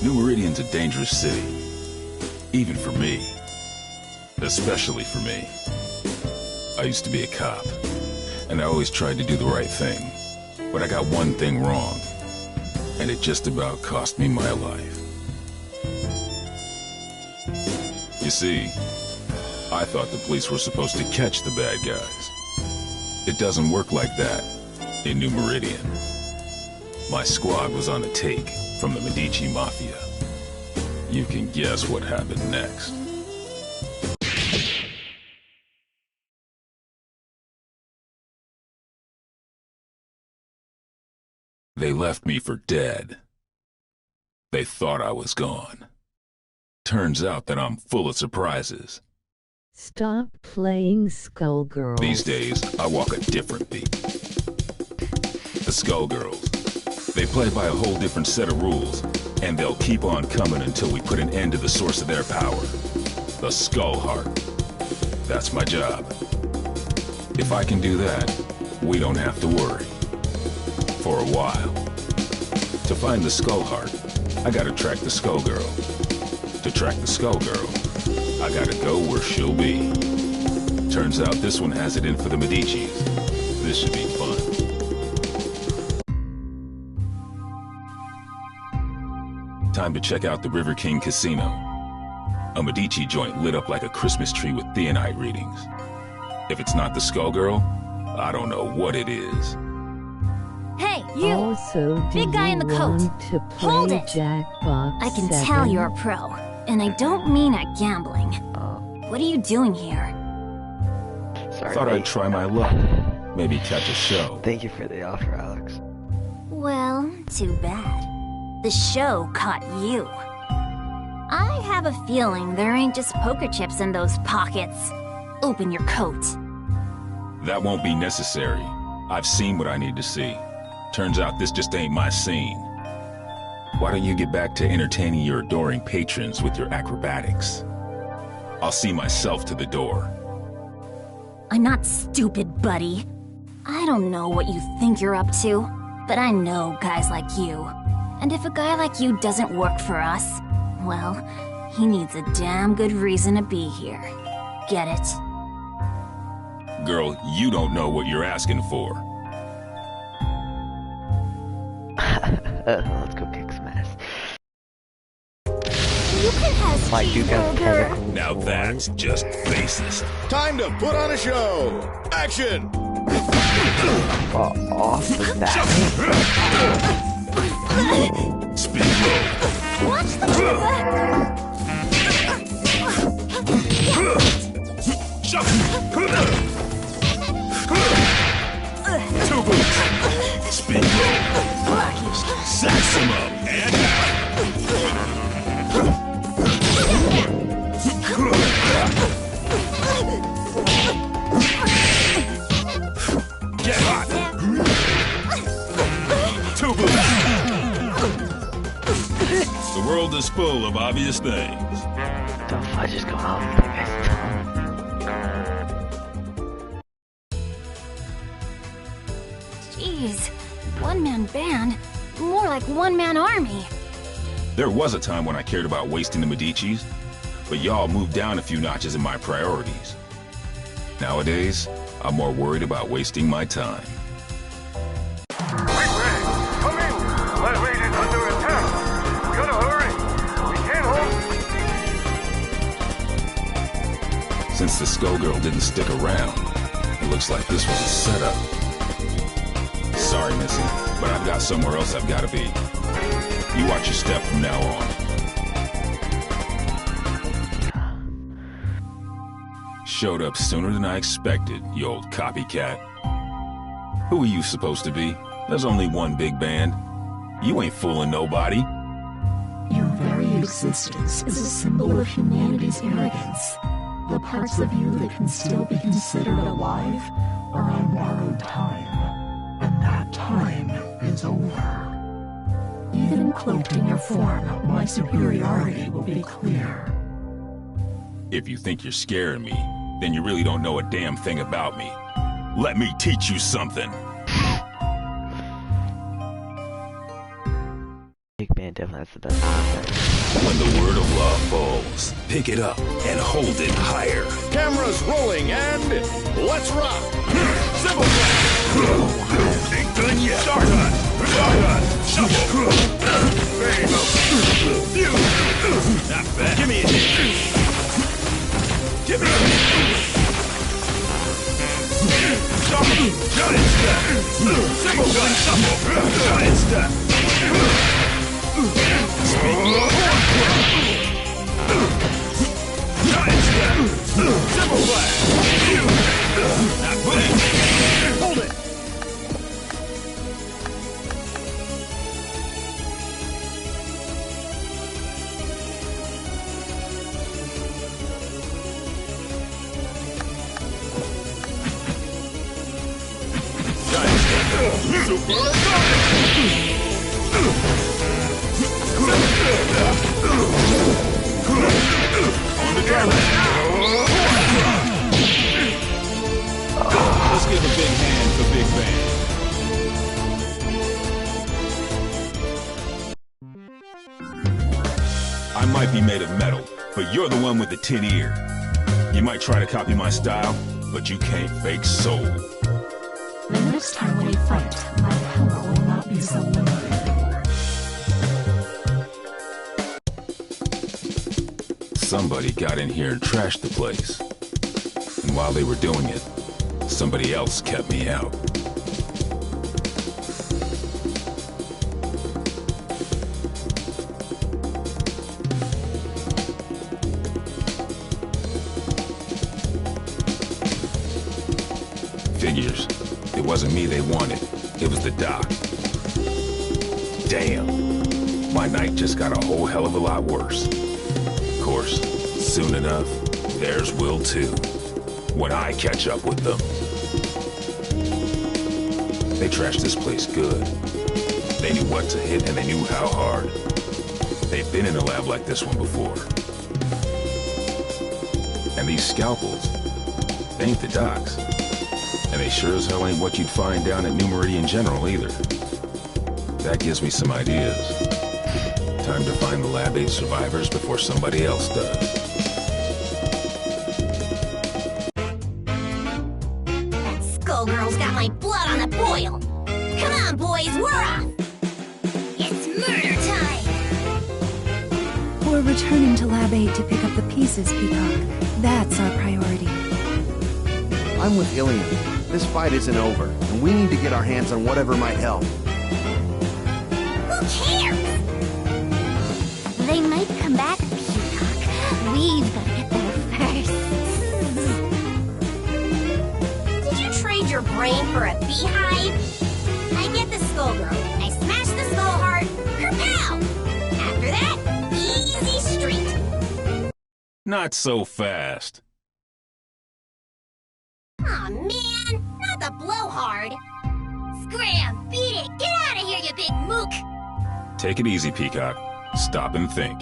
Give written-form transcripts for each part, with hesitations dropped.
New Meridian's a dangerous city. Even for me. Especially for me. I used to be a cop, and I always tried to do the right thing. But I got one thing wrong, and it just about cost me my life. You see, I thought the police were supposed to catch the bad guys. It doesn't work like that in New Meridian. My squad was on the take from the Medici Mafia. You can guess what happened next. They left me for dead. They thought I was gone. Turns out that I'm full of surprises. Stop playing Skullgirls. These days, I walk a different beat. The Skullgirls. They play by a whole different set of rules, and they'll keep on coming until we put an end to the source of their power. The Skull Heart. That's my job. If I can do that, we don't have to worry. For a while. To find the Skull Heart, I gotta track the Skullgirl. To track the Skullgirl, I gotta go where she'll be. Turns out this one has it in for the Medicis. This should be fun. Time to check out the River King Casino. A Medici joint lit up like a Christmas tree with theonite readings. If it's not the Skullgirl, I don't know what it is. Hey, you! Also, big guy in the coat. Hold it! Jackbox I can 7? tell you're a pro, and I don't mean at gambling. What are you doing here? Sorry. Thought I'd try my luck. Maybe catch a show. Thank you for the offer, Alex. Well, too bad. The show caught you. I have a feeling there ain't just poker chips in those pockets. Open your coat. That won't be necessary. I've seen what I need to see. Turns out this just ain't my scene. Why don't you get back to entertaining your adoring patrons with your acrobatics? I'll see myself to the door. I'm not stupid, buddy. I don't know what you think you're up to, but I know guys like you. And if a guy like you doesn't work for us, well, he needs a damn good reason to be here. Get it? Girl, you don't know what you're asking for. Let's go kick some ass. You can have Like you got cheeseburger. tentacles. Now that's just racist. Time to put on a show! Action! Off with that. Speed low. Watch the river! Two boots. Speed low. Sax him up and get hot. Two boots. The world is full of obvious things. The fudge is going on with that guy's tongue. Jeez, one-man band? More like one-man army. There was a time when I cared about wasting the Medicis, but y'all moved down a few notches in my priorities. Nowadays, I'm more worried about wasting my time. Come in! My raid is under attack! We gotta hurry! We can't hold... Since the Skullgirl didn't stick around, it looks like this was a setup. Sorry, Missy, but I've got somewhere else I've gotta be. You watch your step from now on. Showed up sooner than I expected, you old copycat. Who are you supposed to be? There's only one big band. You ain't fooling nobody. Your very existence is a symbol of humanity's arrogance. The parts of you that can still be considered alive are on borrowed time. And that time is over. Even cloaked in your form, my superiority will be clear. If you think you're scaring me, then you really don't know a damn thing about me. Let me teach you something. Big man definitely That's the best part. When the word of law falls, pick it up and hold it higher. Cameras rolling and let's rock. Simple Ain't done yet. Stardust. Shuffle. Not bad. Give me a hit. Give me a hit. Shuffle. Giant step. Simple shuffle. Giant step. Giant step. Simple flash. Not bad. Hold it. Let's give a big hand for Big Bang. I might be made of metal, but you're the one with the tin ear. You might try to copy my style, but you can't fake soul. The next time we fight, my power will not be so limited. Somebody got in here and trashed the place. And while they were doing it, somebody else kept me out. Figures. It wasn't me they wanted. It was the doc. Damn. My night just got a whole hell of a lot worse. Of course, soon enough, theirs will too. When I catch up with them. They trashed this place good. They knew what to hit and they knew how hard. They've been in a lab like this one before. And these scalpels, they ain't the docs. And they sure as hell ain't what you'd find down at New Meridian General either. That gives me some ideas. Time to find the Lab 8 survivors before somebody else does. That skullgirl's got my blood on the boil. Come on, boys, we're off. It's murder time. We're returning to Lab 8 to pick up the pieces, Peacock. That's our priority. I'm with Ilian. This fight isn't over, and we need to get our hands on whatever might help. Who cares? They might come back, Peacock. We've got to get there first. Did you trade your brain for a beehive? I get the skullgirl. I smash the skull heart. Kerpow! After that, easy street. Not so fast. Aw, man, not the blowhard. Scram, beat it, get out of here, you big mook. Take it easy, Peacock. Stop and think.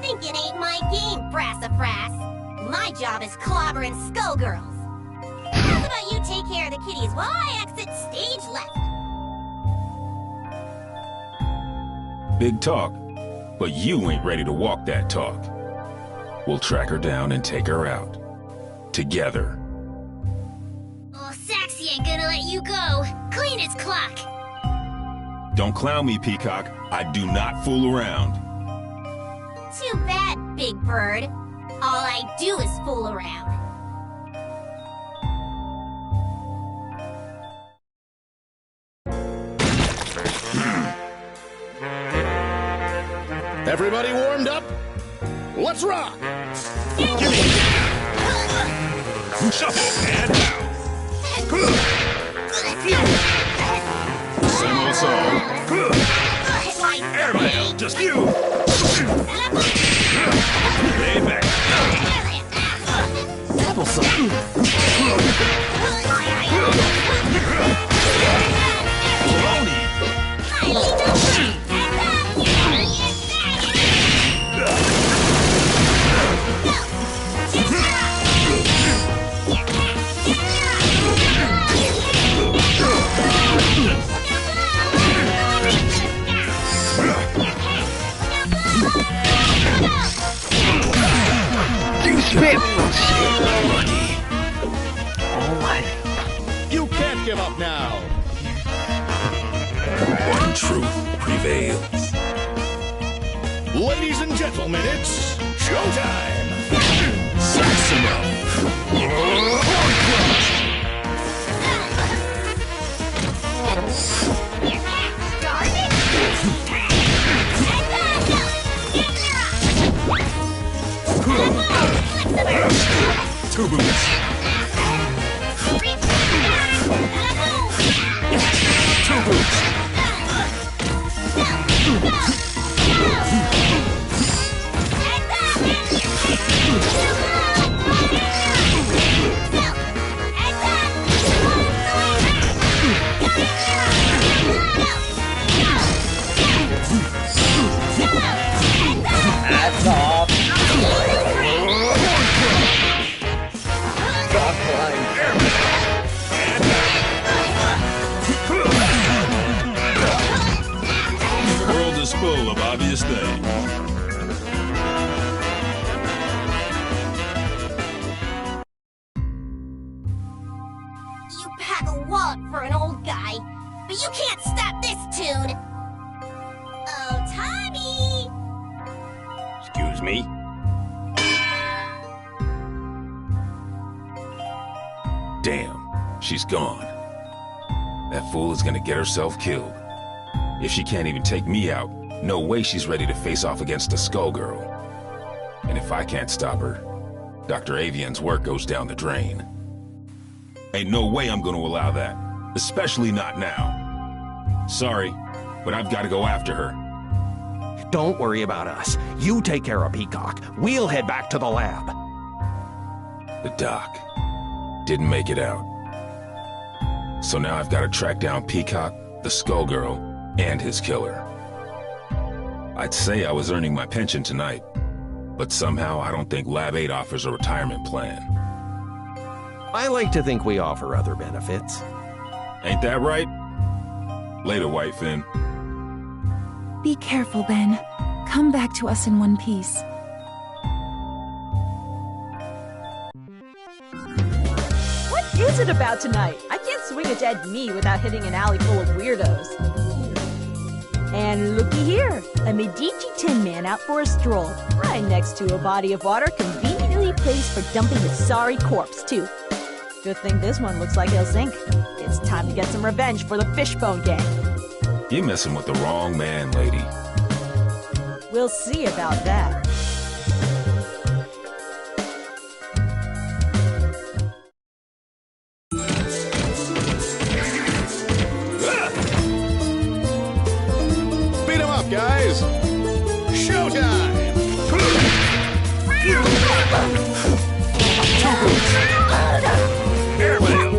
Thinking ain't my game, Brassafrass. My job is clobbering skullgirls. How about you take care of the kitties while I exit stage left? Big talk, but you ain't ready to walk that talk. We'll track her down and take her out. Together. Oh, Saxy ain't gonna let you go. Clean his clock. Don't clown me, Peacock. I do not fool around. Too bad, Big Bird. All I do is fool around. Everybody warmed up? Let's rock! Give me shuffle and down. Same old song. Everybody else, just you. Lay back. Applesauce. Baloney. Spit! Oh my. You can't give up now. And truth prevails. Ladies and gentlemen, it's showtime. Slice him up. Two boots. Two boots. That's off. The world is full of obvious things. You pack a wallop for an old guy, but you can't stop this tune. Oh, Tommy! Excuse me? Damn, she's gone. That fool is gonna get herself killed. If she can't even take me out, no way she's ready to face off against the Skullgirl. And if I can't stop her, Dr. Avian's work goes down the drain. Ain't no way I'm gonna allow that, especially not now. Sorry, but I've gotta go after her. Don't worry about us. You take care of Peacock. We'll head back to the lab. The doc didn't make it out. So now I've gotta track down Peacock, the Skullgirl, and his killer. I'd say I was earning my pension tonight, but somehow I don't think Lab 8 offers a retirement plan. I like to think we offer other benefits. Ain't that right? Later, Whitefin. Be careful, Ben. Come back to us in one piece. What is it about tonight? I can't swing a dead knee without hitting an alley full of weirdos. And looky here, a Medici Tin Man out for a stroll, right next to a body of water conveniently placed for dumping his sorry corpse, too. Good thing this one looks like he'll sink. It's time to get some revenge for the Fishbone Gang. You're messing with the wrong man, lady. We'll see about that. Beat 'em up, guys! Showtime! Airmail!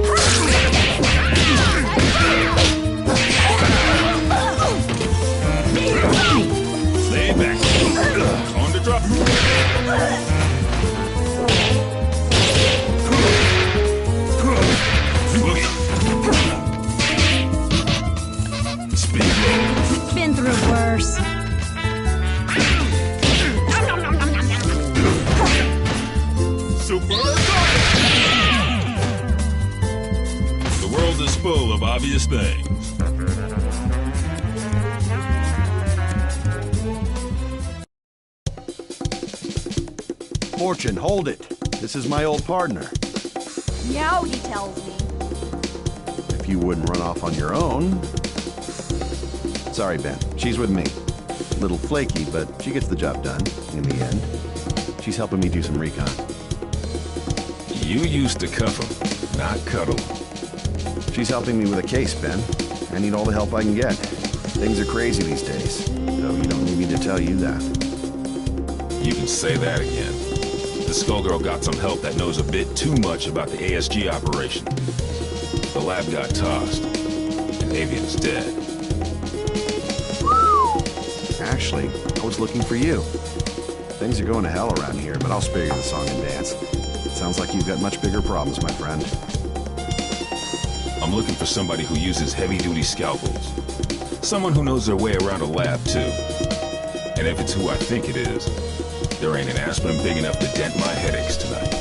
Stay back. On the drop. Speed low. Been through worse. Super. The world is full of obvious things. Fortune, hold it. This is my old partner. Meow, he tells me. If you wouldn't run off on your own... Sorry, Ben. She's with me. Little flaky, but she gets the job done, in the end. She's helping me do some recon. You used to cuff him, not cuddle. She's helping me with a case, Ben. I need all the help I can get. Things are crazy these days, though you don't need me to tell you that. You can say that again. The Skullgirl got some help that knows a bit too much about the ASG operation. The lab got tossed, and Avian's dead. Actually, I was looking for you. Things are going to hell around here, but I'll spare you the song and dance. It sounds like you've got much bigger problems, my friend. I'm looking for somebody who uses heavy-duty scalpels. Someone who knows their way around a lab, too. And if it's who I think it is, there ain't an aspirin big enough to dent my headaches tonight.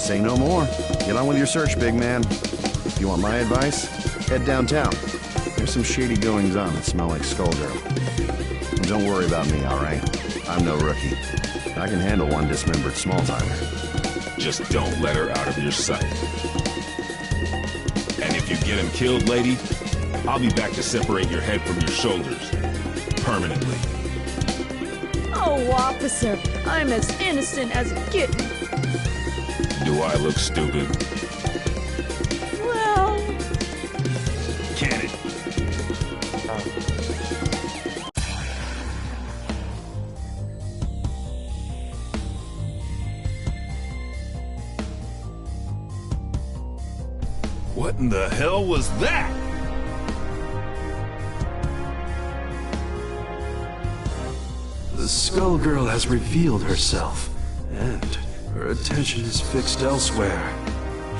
Say no more. Get on with your search, big man. If you want my advice, head downtown. There's some shady goings-on that smell like Skullgirl. And don't worry about me, all right? I'm no rookie. I can handle one dismembered small-timer. Just don't let her out of your sight. And if you get him killed, lady, I'll be back to separate your head from your shoulders. Permanently. Oh, officer, I'm as innocent as a kitten. Do I look stupid? Well... Can it? What in the hell was that? The Skullgirl has revealed herself, and her attention is fixed elsewhere.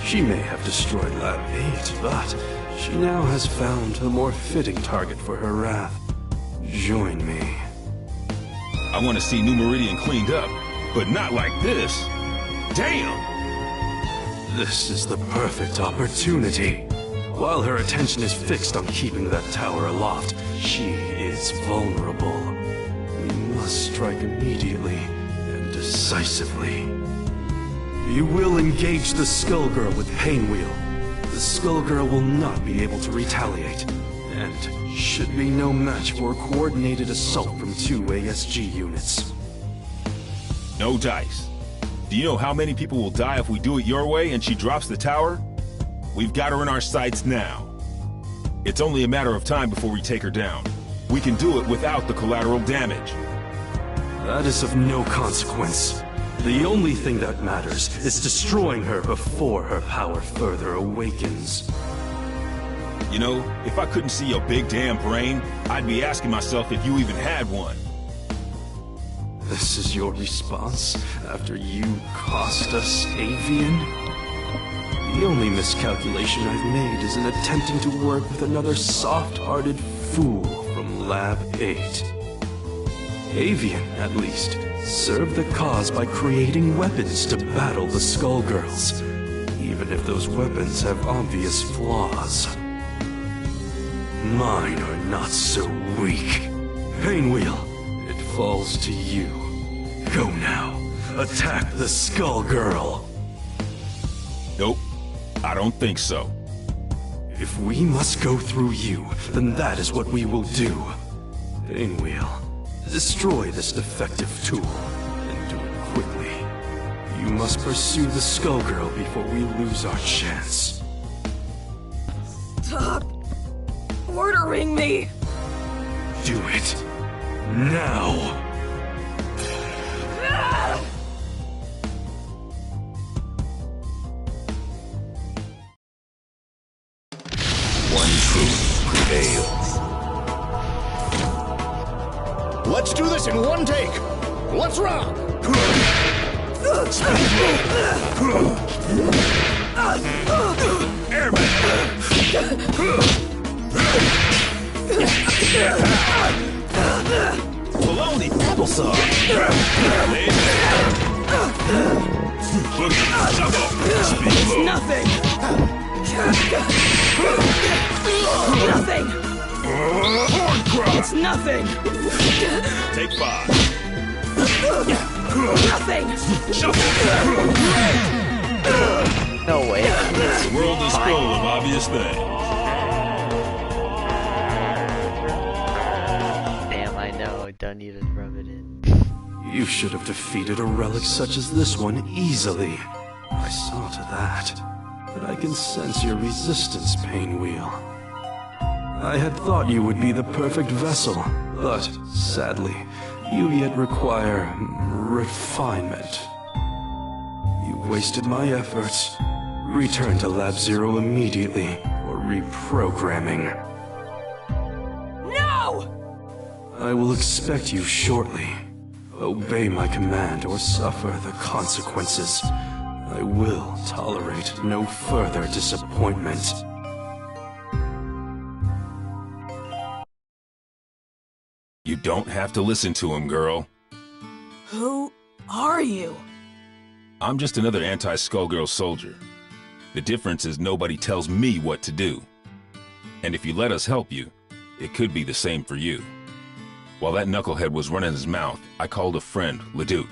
She may have destroyed Lab 8, but she now has found a more fitting target for her wrath. Join me. I want to see New Meridian cleaned up, but not like this. Damn! This is the perfect opportunity. While her attention is fixed on keeping that tower aloft, she is vulnerable. We must strike immediately and decisively. You will engage the Skullgirl with Painwheel. The Skullgirl will not be able to retaliate, and should be no match for a coordinated assault from 2 ASG units. No dice. Do you know how many people will die if we do it your way and she drops the tower? We've got her in our sights now. It's only a matter of time before we take her down. We can do it without the collateral damage. That is of no consequence. The only thing that matters is destroying her before her power further awakens. You know, if I couldn't see your big damn brain, I'd be asking myself if you even had one. This is your response after you cost us Avian? The only miscalculation I've made is in attempting to work with another soft-hearted fool from Lab 8. Avian, at least, served the cause by creating weapons to battle the Skullgirls, even if those weapons have obvious flaws. Mine are not so weak. Painwheel, it falls to you. Go now. Attack the Skullgirl. Nope, I don't think so. If we must go through you, then that is what we will do. Painwheel, destroy this defective tool, and do it quickly. You must pursue the Skullgirl before we lose our chance. Stop ordering me! Do it. Now! One truth prevails. Let's do this in one take. Let's rock. Airman. Bologna applesauce. It's nothing. Nothing. It's nothing. Take 5. Nothing. No way. The world is full of obvious things. Damn, I know. Don't even rub it in. You should have defeated a relic such as this one easily. I saw to that. But I can sense your resistance, Painwheel. I had thought you would be the perfect vessel, but sadly, you yet require refinement. You wasted my efforts. Return to Lab Zero immediately for reprogramming. No! I will expect you shortly. Obey my command or suffer the consequences. I will tolerate no further disappointment. You don't have to listen to him, girl. Who are you? I'm just another anti-Skullgirl soldier. The difference is nobody tells me what to do. And if you let us help you, it could be the same for you. While that knucklehead was running his mouth, I called a friend, Leduc.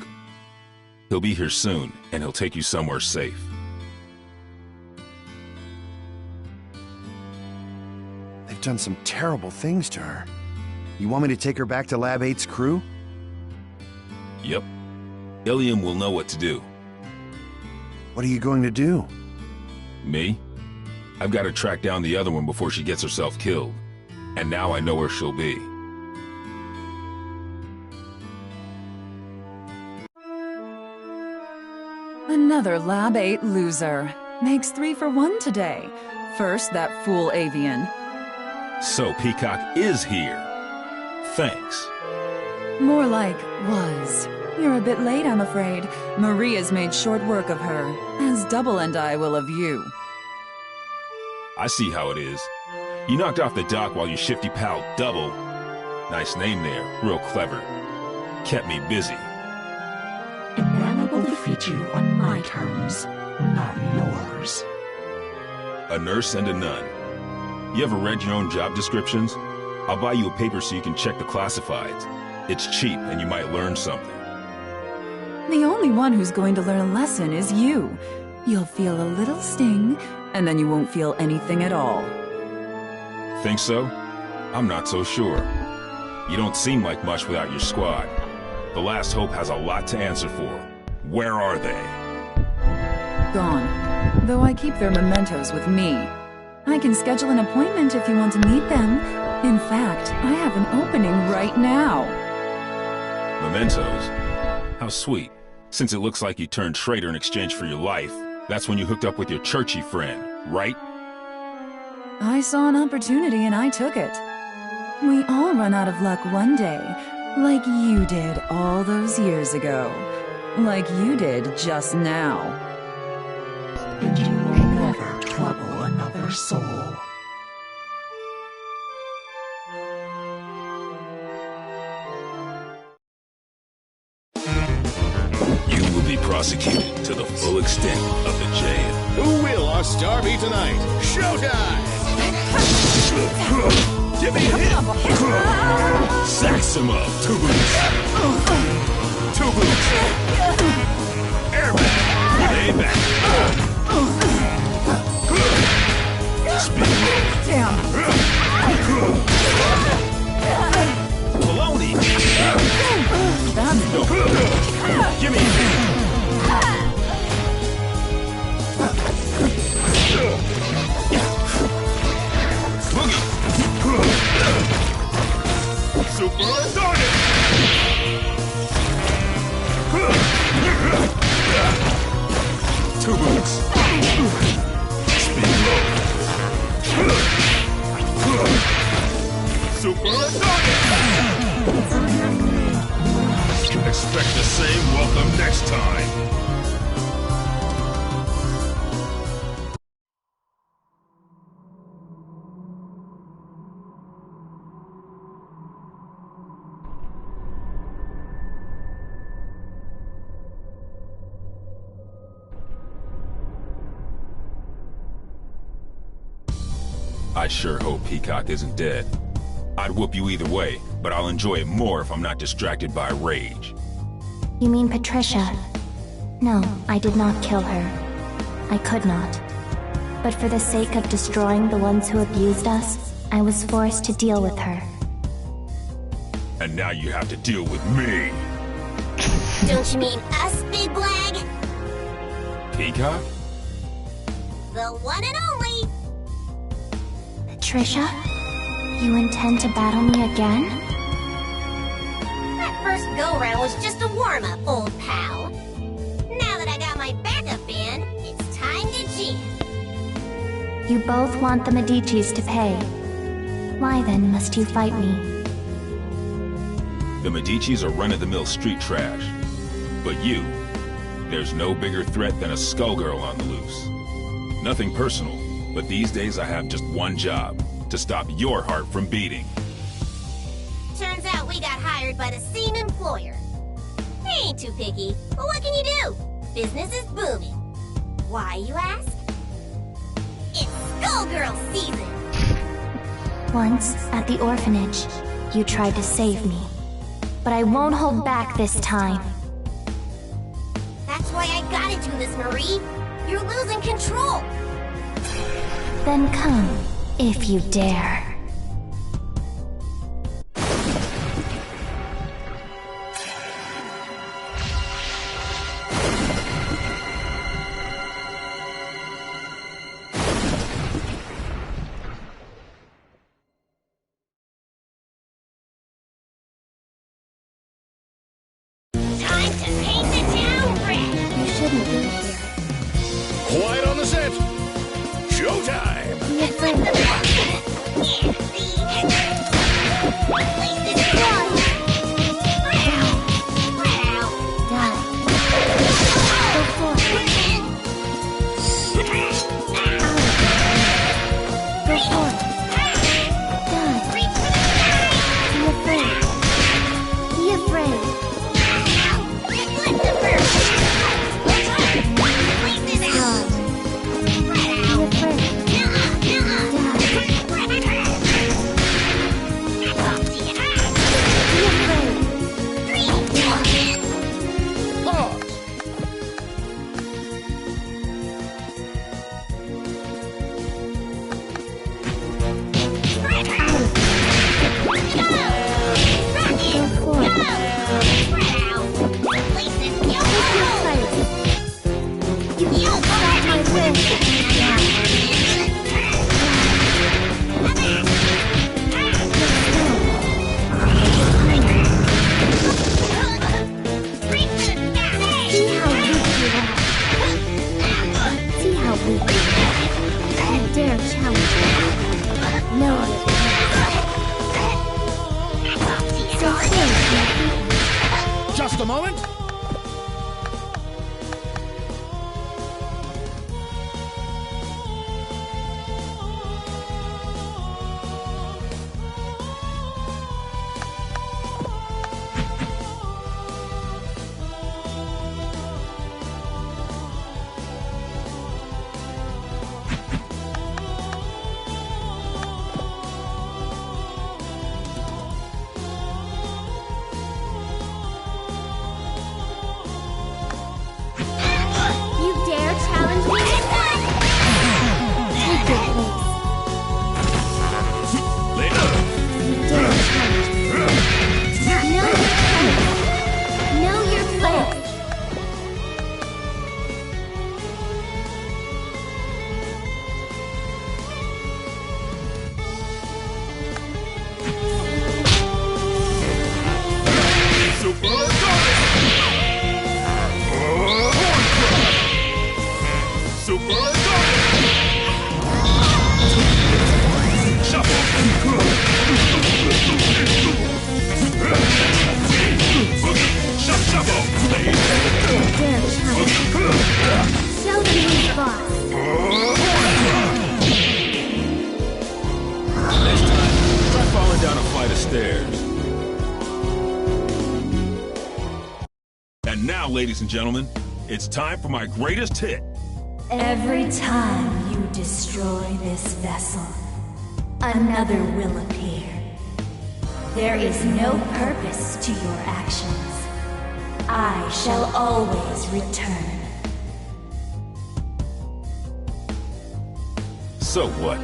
He'll be here soon, and he'll take you somewhere safe. They've done some terrible things to her. You want me to take her back to Lab 8's crew? Yep. Ilium will know what to do. What are you going to do? Me? I've got to track down the other one before she gets herself killed. And now I know where she'll be. Another Lab 8 loser. Makes 3 for 1 today. First, that fool avian. So Peacock is here. Thanks. More like was. You're a bit late, I'm afraid. Maria's made short work of her, as Double and I will of you. I see how it is. You knocked off the dock while your shifty pal Double, nice name there, real clever, kept me busy. And now I will defeat you on my terms, not yours. A nurse and a nun. You ever read your own job descriptions? I'll buy you a paper so you can check the classifieds. It's cheap and you might learn something. The only one who's going to learn a lesson is you. You'll feel a little sting, and then you won't feel anything at all. Think so? I'm not so sure. You don't seem like much without your squad. The Last Hope has a lot to answer for. Where are they? Gone. Though I keep their mementos with me. I can schedule an appointment if you want to meet them. In fact, I have an opening right now. Mementos? How sweet. Since it looks like you turned traitor in exchange for your life, that's when you hooked up with your churchy friend, right? I saw an opportunity and I took it. We all run out of luck one day, like you did all those years ago. Like you did just now. And you will never trouble another soul. You will be prosecuted to the full extent of the jail. Who will our star be tonight? Showtime! Give me a hit! Sax him up! Two boots! Two boots! Airback! Lay back! Speed low! Damn! Baloney! Give me a hit! Super Sonic! Two boots. Speed low. Super Sonic! Expect the same welcome next time. I sure hope Peacock isn't dead. I'd whoop you either way, but I'll enjoy it more if I'm not distracted by rage. You mean Patricia? No, I did not kill her. I could not. But for the sake of destroying the ones who abused us, I was forced to deal with her. And now you have to deal with me. Don't you mean us, Big Blag? Peacock? The one and only! Patricia? You intend to battle me again? That first go-round was just a warm-up, old pal. Now that I got my backup in, it's time to jam. You both want the Medicis to pay. Why then must you fight me? The Medicis are run-of-the-mill street trash. But you, there's no bigger threat than a Skullgirl on the loose. Nothing personal, but these days I have just one job, to stop your heart from beating. Turns out we got high hired by the same employer. They ain't too picky, but what can you do? Business is booming. Why, you ask? It's Skullgirl season! Once, at the orphanage, you tried to save me. But I won't hold back this time. That's why I gotta do this, Marie. You're losing control. Then come, if you dare. Time to paint the town red. You shouldn't be here. Quiet on the set. Showtime. Be afraid. Just a moment. And now, ladies and gentlemen, it's time for my greatest hit. Every time you destroy this vessel, another will appear. There is no purpose to your actions. I shall always return. So what?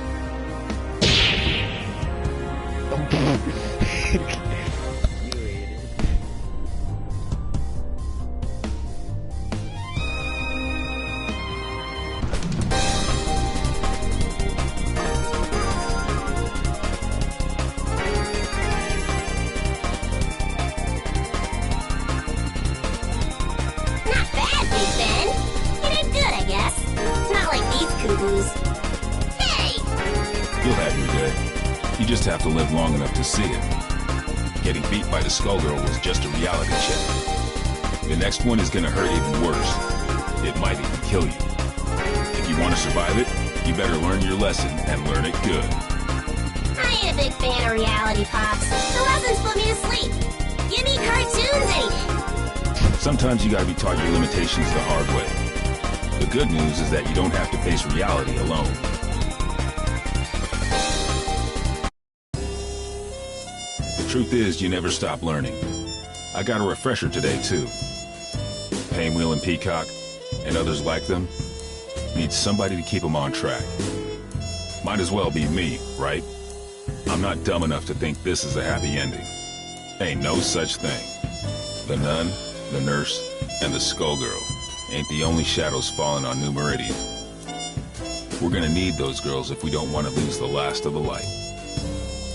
You'll have your day. You just have to live long enough to see it. Getting beat by the Skullgirl was just a reality check. The next one is gonna hurt even worse. It might even kill you. If you want to survive it, you better learn your lesson and learn it good. I ain't a big fan of reality, Pops. The lessons put me to sleep. Give me cartoons any day. Sometimes you gotta be taught your limitations the hard way. The good news is that you don't have to face reality alone. The truth is, you never stop learning. I got a refresher today, too. Painwheel and Peacock, and others like them, need somebody to keep them on track. Might as well be me, right? I'm not dumb enough to think this is a happy ending. Ain't no such thing. The nun, the nurse, and the skullgirl ain't the only shadows falling on New Meridian. We're gonna need those girls if we don't want to lose the last of the light.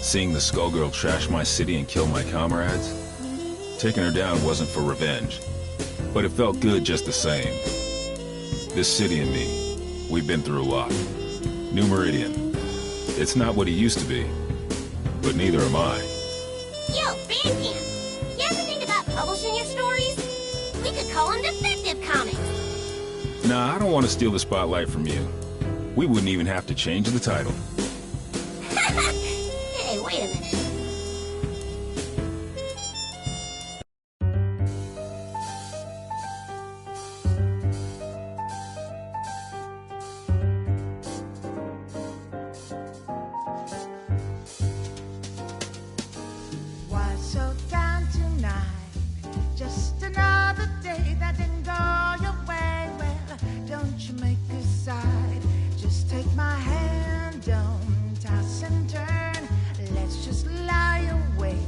Seeing the skullgirl trash my city and kill my comrades? Taking her down wasn't for revenge, but it felt good just the same. This city and me, we've been through a lot. New Meridian, it's not what it used to be, but neither am I. Yo, Bandcamp, you ever think about publishing your stories? We could call them Defective Comics. Nah, I don't want to steal the spotlight from you. We wouldn't even have to change the title. Hey, wait a minute. Why so down tonight? Just another day that didn't go your way. Well, don't you make a side. Just take my hand, don't toss and turn. Let's just lie awake.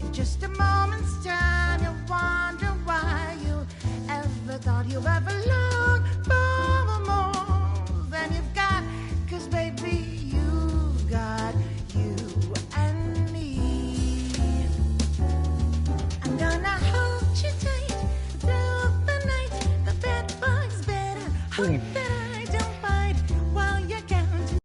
In just a moment's time, you'll wonder why you ever thought you ever longed for more than you've got. 'Cause baby, you've got you and me. I'm gonna hold you tight through the night. The bed bug's better. Hope that I don't bite while you're counting.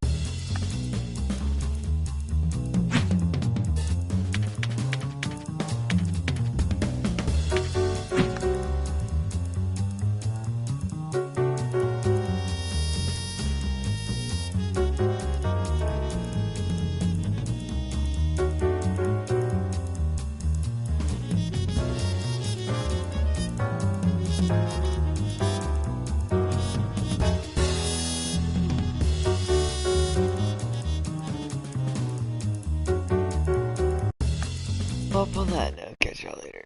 Well, on that note, catch y'all later.